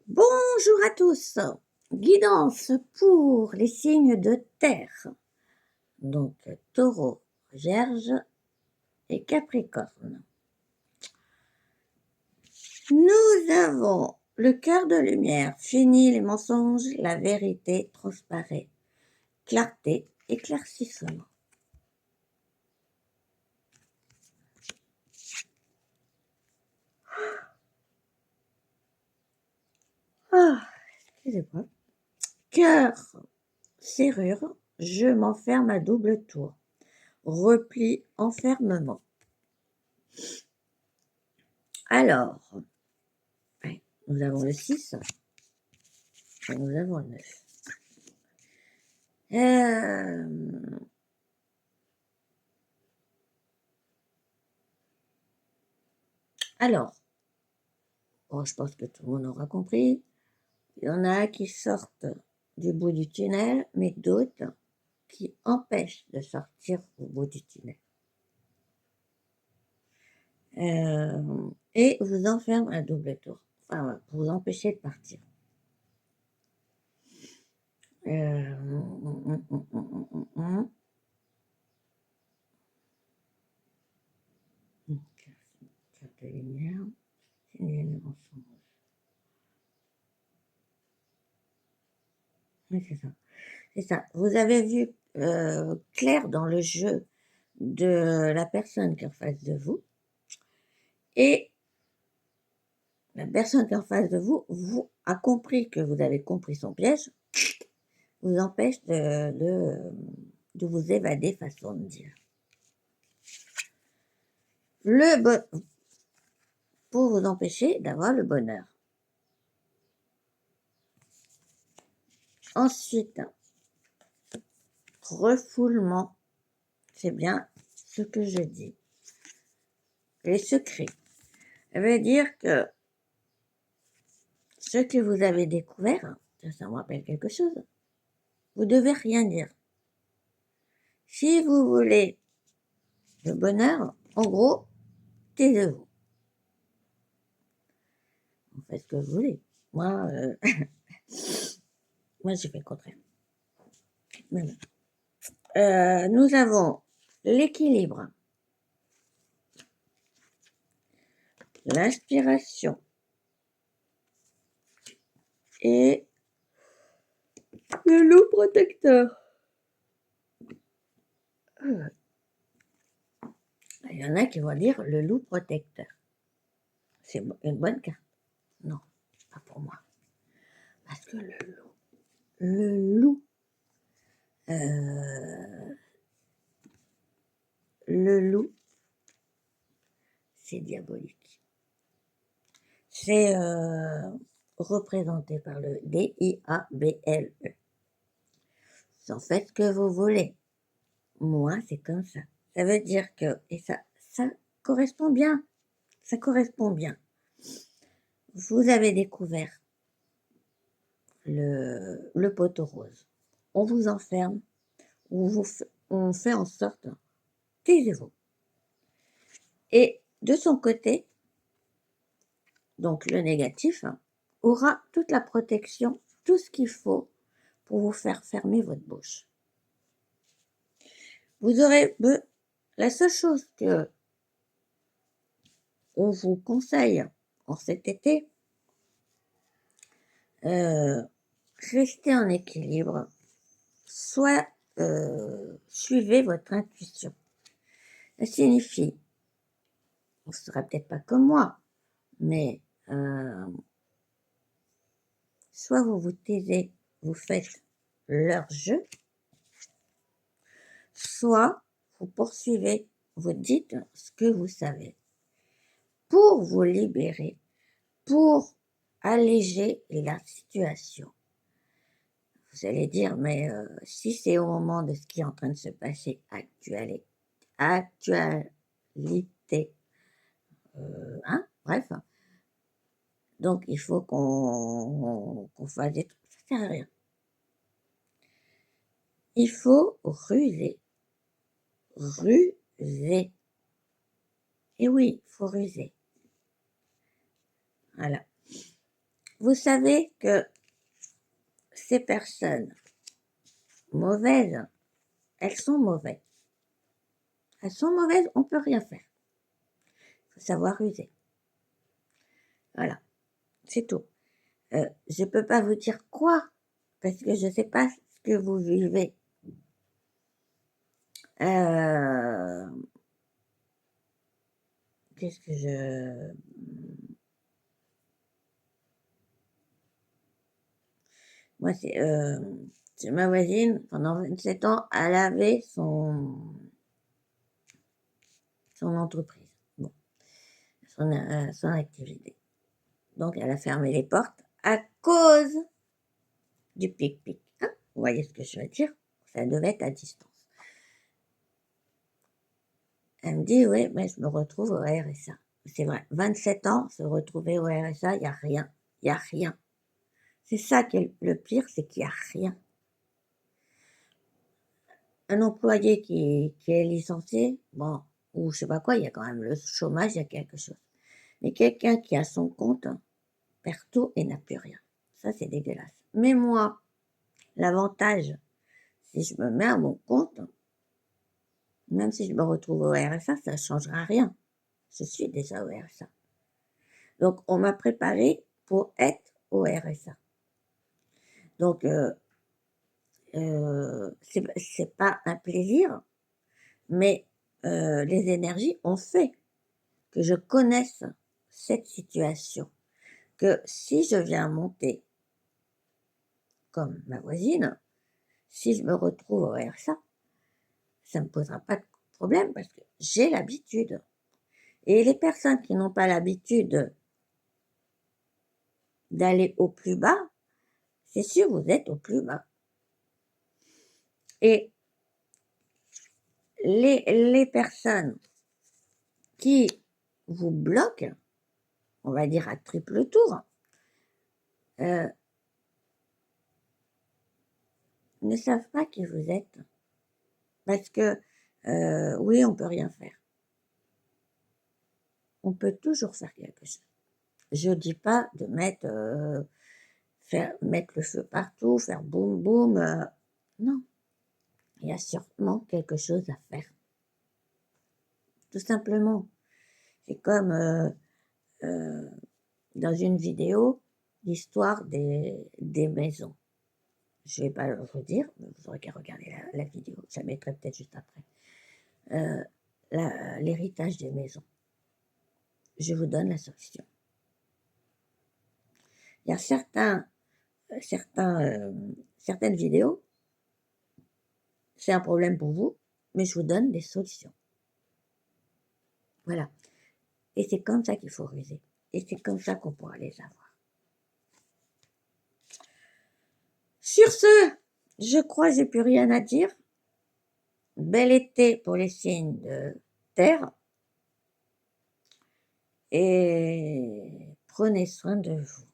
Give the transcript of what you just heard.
Bonjour à tous. Guidance pour les signes de terre. Donc Taureau, Vierge et Capricorne. Nous avons le cœur de lumière. Fini les mensonges, la vérité transparaît. Clarté, éclaircissement. Ah, excusez-moi. Cœur, serrure, je m'enferme à double tour. Repli, enfermement. Alors, nous avons le 6 et nous avons le 9. Alors, bon, je pense que tout le monde aura compris. Il y en a qui sortent du bout du tunnel, mais d'autres qui empêchent de sortir au bout du tunnel. Et vous enferment à double tour. Enfin, pour vous empêcher de partir. Carte de lumière. Oui, c'est ça. C'est ça. Vous avez vu clair dans le jeu de la personne qui est en face de vous. Et la personne qui est en face de vous, a compris que vous avez compris son piège, vous empêche de vous évader, façon de dire. Pour vous empêcher d'avoir le bonheur. Ensuite, refoulement, c'est bien ce que je dis. Les secrets. Ça veut dire que ce que vous avez découvert, ça me rappelle quelque chose, vous devez rien dire. Si vous voulez le bonheur, en gros, taisez-vous. Vous faites ce que vous voulez. Moi, j'ai fait le contraire. Nous avons l'équilibre, l'inspiration et le loup protecteur. Il y en a qui vont dire le loup protecteur. C'est une bonne carte. Non, pas pour moi. Parce que le loup, c'est diabolique. C'est représenté par le D-I-A-B-L-E. Vous en faites ce que vous voulez. Moi, c'est comme ça. Ça veut dire que, et ça correspond bien. Ça correspond bien. Vous avez découvert le poteau rose. On vous enferme, on fait en sorte, taisez-vous. Et de son côté, donc le négatif, aura toute la protection, tout ce qu'il faut pour vous faire fermer votre bouche. Vous aurez la seule chose que on vous conseille en cet été, restez en équilibre, soit suivez votre intuition. Ça signifie, on ne sera peut-être pas comme moi, mais soit vous vous taisez, vous faites leur jeu, soit vous poursuivez, vous dites ce que vous savez, pour vous libérer, pour alléger la situation. Vous allez dire, mais si c'est au moment de ce qui est en train de se passer, actualité, bref. Donc, il faut qu'on fasse des trucs, ça sert à rien. Il faut ruser. Ruser. Et oui, il faut ruser. Voilà. vous savez que ces personnes mauvaises, elles sont mauvaises. Elles sont mauvaises, on ne peut rien faire. Il faut savoir user. Voilà, c'est tout. Je ne peux pas vous dire quoi, parce que je ne sais pas ce que vous vivez. Qu'est-ce que je... Moi, c'est ma voisine, pendant 27 ans, elle avait son entreprise, bon, son activité. Donc, elle a fermé les portes à cause du pic-pic. Hein, vous voyez ce que je veux dire? Ça devait être à distance. Elle me dit, oui, mais je me retrouve au RSA. C'est vrai, 27 ans, se retrouver au RSA, il n'y a rien. Il n'y a rien. C'est ça qui est le pire, c'est qu'il n'y a rien. Un employé qui est licencié, bon, ou je sais pas quoi, il y a quand même le chômage, il y a quelque chose. Mais quelqu'un qui a son compte perd tout et n'a plus rien. Ça, c'est dégueulasse. Mais moi, l'avantage, si je me mets à mon compte, même si je me retrouve au RSA, ça ne changera rien. Je suis déjà au RSA. Donc, on m'a préparé pour être au RSA. Donc, c'est pas un plaisir, mais les énergies ont fait que je connaisse cette situation, que si je viens monter comme ma voisine, si je me retrouve au RSA, ça ne me posera pas de problème parce que j'ai l'habitude. Et les personnes qui n'ont pas l'habitude d'aller au plus bas, c'est sûr, vous êtes au plus bas. Et les personnes qui vous bloquent, on va dire à triple tour, ne savent pas qui vous êtes. Parce que, oui, on ne peut rien faire. On peut toujours faire quelque chose. Je ne dis pas de mettre le feu partout, faire boum boum. Non. Il y a sûrement quelque chose à faire. Tout simplement. C'est comme dans une vidéo, l'histoire des maisons. Je ne vais pas vous dire, mais vous aurez qu'à regarder la vidéo. Je la mettrai peut-être juste après. L'héritage des maisons. Je vous donne la solution. Il y a certaines vidéos, c'est un problème pour vous, mais je vous donne des solutions. Voilà. Et c'est comme ça qu'il faut ruser. Et c'est comme ça qu'on pourra les avoir. Sur ce, je crois que j'ai plus rien à dire. Bel été pour les signes de terre. Et prenez soin de vous.